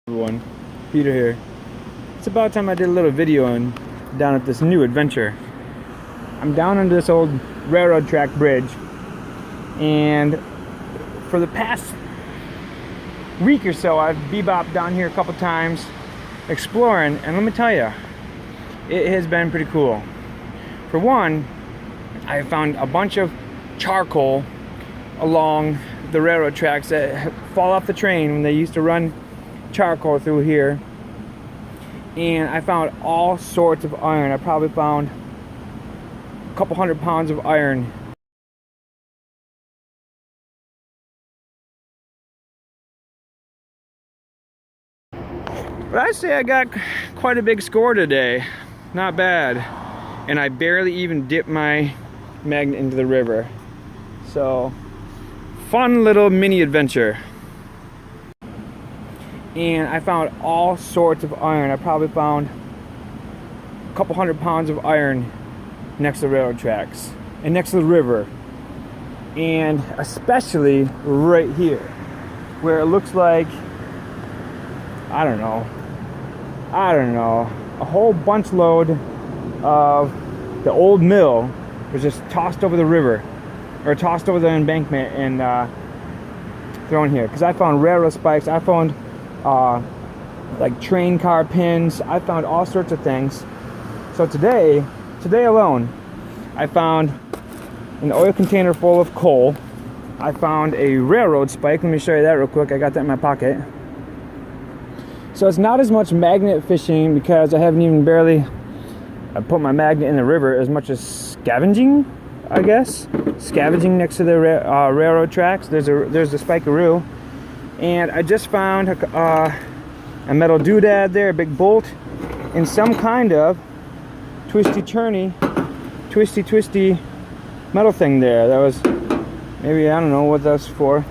Everyone, Peter here. It's about time I did a little video down at this new adventure. I'm down under this old railroad track bridge, and for the past week or so I've bebopped down here a couple times exploring, and let me tell you, it has been pretty cool. For one, I found a bunch of charcoal along the railroad tracks that fall off the train when they used to run charcoal through here, and I found all sorts of iron. I probably found a couple 100 pounds of iron. But I'd say I got quite a big score today. Not bad. And I barely even dipped my magnet into the river. So, fun little mini adventure. And I found all sorts of iron. I probably found a couple 100 pounds of iron next to the railroad tracks and next to the river, and especially right here where it looks like I don't know, a whole bunch load of the old mill was just tossed over the river, or tossed over the embankment and thrown here. Because I found railroad spikes, I found like train car pins, I found all sorts of things. So today alone, I found an oil container full of coal. I found a railroad spike. Let me show you that real quick. I got that in my pocket. So it's not as much magnet fishing because I haven't even barely put my magnet in the river, as much as scavenging, I guess. Scavenging next to the railroad tracks. There's the spikaroo. And I just found a metal doodad there, a big bolt, and some kind of twisty metal thing there. That was, maybe, I don't know what that's for.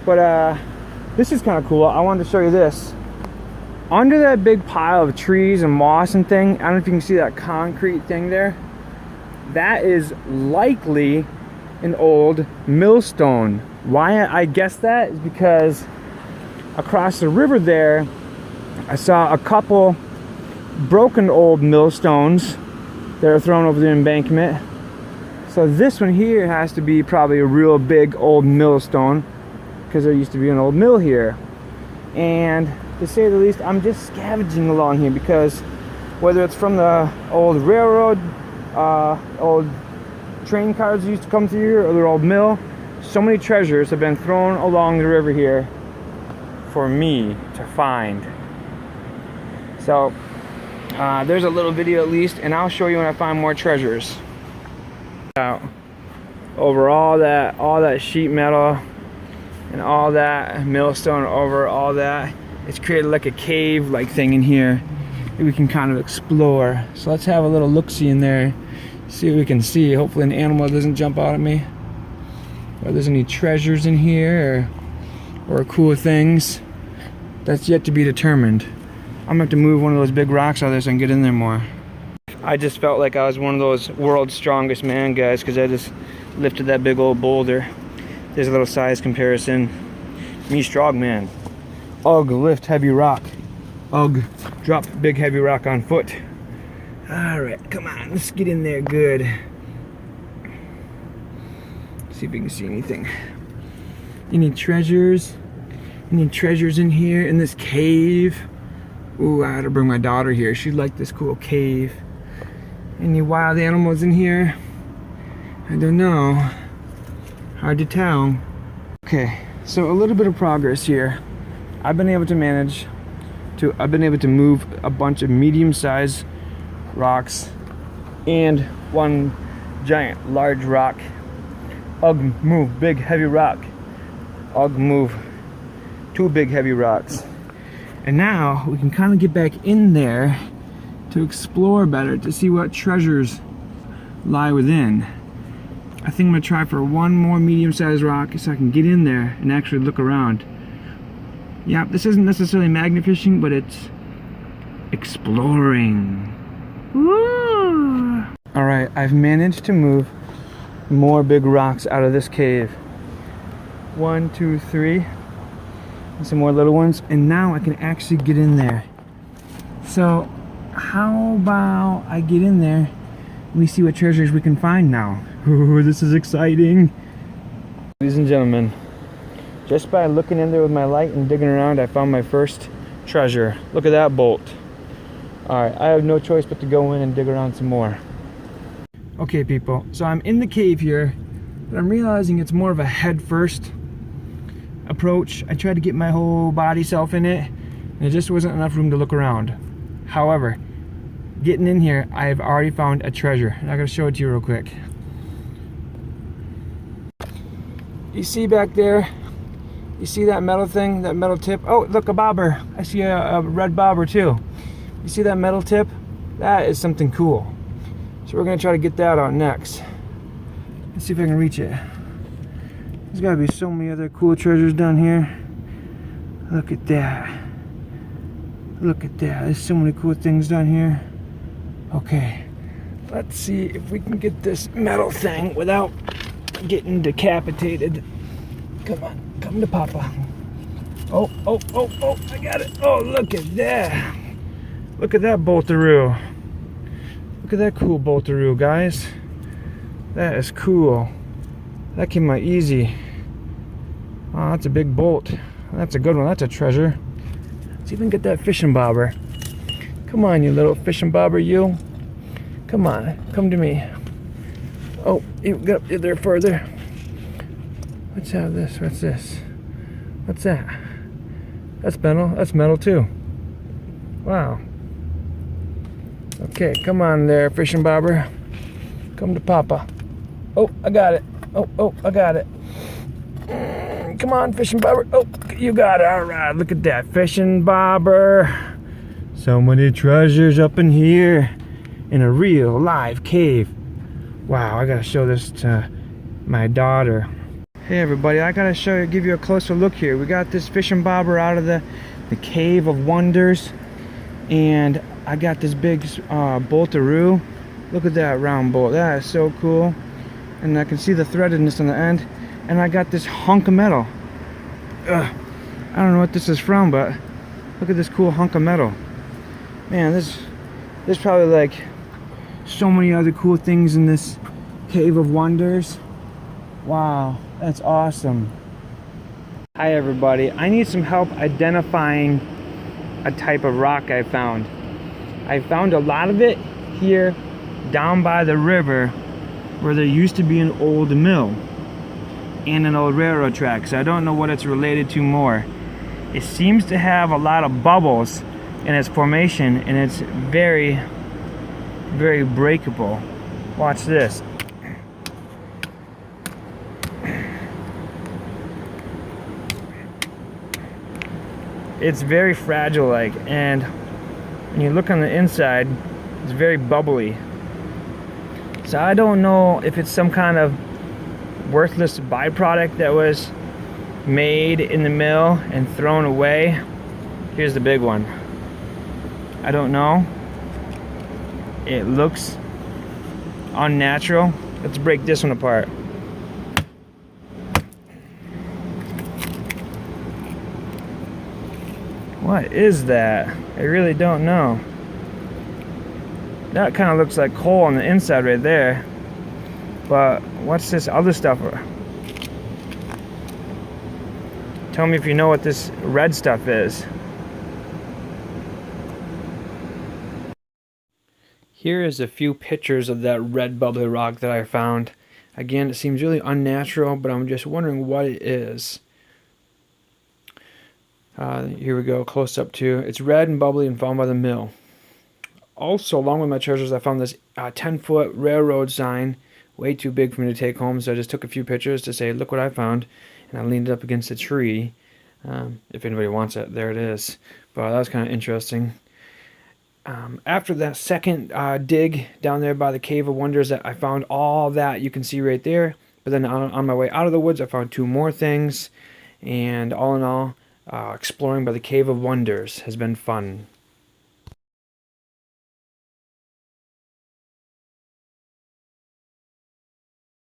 But this is kind of cool. I wanted to show you this. Under that big pile of trees and moss and thing, I don't know if you can see that concrete thing there. That is likely an old millstone. Why I guess that is because across the river there, I saw a couple broken old millstones that are thrown over the embankment. So this one here has to be probably a real big old millstone, because there used to be an old mill here. And to say the least, I'm just scavenging along here, because whether it's from the old railroad, old train cars that used to come through here, or their old mill, so many treasures have been thrown along the river here for me to find. So there's a little video at least, and I'll show you when I find more treasures. Out over all that sheet metal and all that millstone, over all that, it's created like a cave like thing in here that we can kind of explore. So let's have a little look-see in there, see what we can see. Hopefully an animal doesn't jump out at me, or there's any treasures in here, or cool things. That's yet to be determined. I'm gonna have to move one of those big rocks out of there so I can get in there more. I just felt like I was one of those world's strongest man guys, because I just lifted that big old boulder. There's a little size comparison. Me strong man. Ugh, lift heavy rock. Ugh, drop big heavy rock on foot. Alright, come on, let's get in there good. See if we can see anything. Any treasures? Any treasures in here, in this cave? Ooh, I had to bring my daughter here. She'd like this cool cave. Any wild animals in here? I don't know. Hard to tell. Okay, so a little bit of progress here. I've been able to move a bunch of medium-sized rocks and one giant large rock. Ugh, move big heavy rock. Ugh, move two big heavy rocks. And now we can kind of get back in there to explore better, to see what treasures lie within. I think I'm gonna try for one more medium-sized rock so I can get in there and actually look around. Yeah, this isn't necessarily magnet fishing, but it's exploring. Woo! All right, I've managed to move more big rocks out of this cave. 1, 2, 3. some more little ones, and now I can actually get in there. So how about I get in there and we see what treasures we can find now. Ooh, this is exciting. Ladies and gentlemen, just by looking in there with my light and digging around, I found my first treasure. Look at that bolt. Alright, I have no choice but to go in and dig around some more. Okay people, so I'm in the cave here, but I'm realizing it's more of a head first approach. I tried to get my whole body self in it, and there just wasn't enough room to look around. However, getting in here, I've already found a treasure, and I'm going to show it to you real quick. You see back there, you see that metal thing, that metal tip? Oh, look, a bobber. I see a red bobber too. You see that metal tip? That is something cool. So we're going to try to get that out next. Let's see if I can reach it. There's got to be so many other cool treasures down here. Look at that. Look at that. There's so many cool things down here. Okay. Let's see if we can get this metal thing without getting decapitated. Come on. Come to Papa. Oh, oh, oh, oh. I got it. Oh, look at that. Look at that boltaroo. Look at that cool boltaroo, guys. That is cool. That came out easy. Oh, that's a big bolt. That's a good one. That's a treasure. Let's even get that fishing bobber. Come on, you little fishing bobber, you. Come on, come to me. Oh, you got up there further. Let's have this. What's this? What's that? That's metal. That's metal too. Wow. Okay, come on there, fishing bobber. Come to Papa. Oh, I got it. Oh, oh, I got it. Come on, fishing bobber. Oh, you got it. All right, look at that fishing bobber. So many treasures up in here in a real live cave. Wow, I gotta show this to my daughter. Hey everybody, I gotta give you a closer look here. We got this fishing bobber out of the Cave of Wonders, and I got this big boltaroo. Look at that round bolt. That is so cool. And I can see the threadedness on the end. And I got this hunk of metal. I don't know what this is from, but look at this cool hunk of metal. Man, there's probably like so many other cool things in this Cave of Wonders. Wow, that's awesome. Hi everybody, I need some help identifying a type of rock I found. I found a lot of it here down by the river where there used to be an old mill and an old railroad track, so I don't know what it's related to more. It seems to have a lot of bubbles in its formation, and it's very, very breakable. Watch this. It's very fragile like, and when you look on the inside, it's very bubbly. So I don't know if it's some kind of worthless byproduct that was made in the mill and thrown away. Here's the big one. I don't know. It looks unnatural. Let's break this one apart. What is that? I really don't know. That kind of looks like coal on the inside right there. But what's this other stuff? Tell me if you know what this red stuff is. Here is a few pictures of that red bubbly rock that I found. Again, it seems really unnatural, but I'm just wondering what it is. Here we go, close up too. It's red and bubbly and found by the mill. Also, along with my treasures, I found this 10-foot railroad sign. Way too big for me to take home, so I just took a few pictures to say, look what I found. And I leaned it up against a tree. If anybody wants it, there it is. But that was kind of interesting. After that second dig down there by the Cave of Wonders, I found all that you can see right there. But then on my way out of the woods, I found 2 more things. And all in all, exploring by the Cave of Wonders has been fun.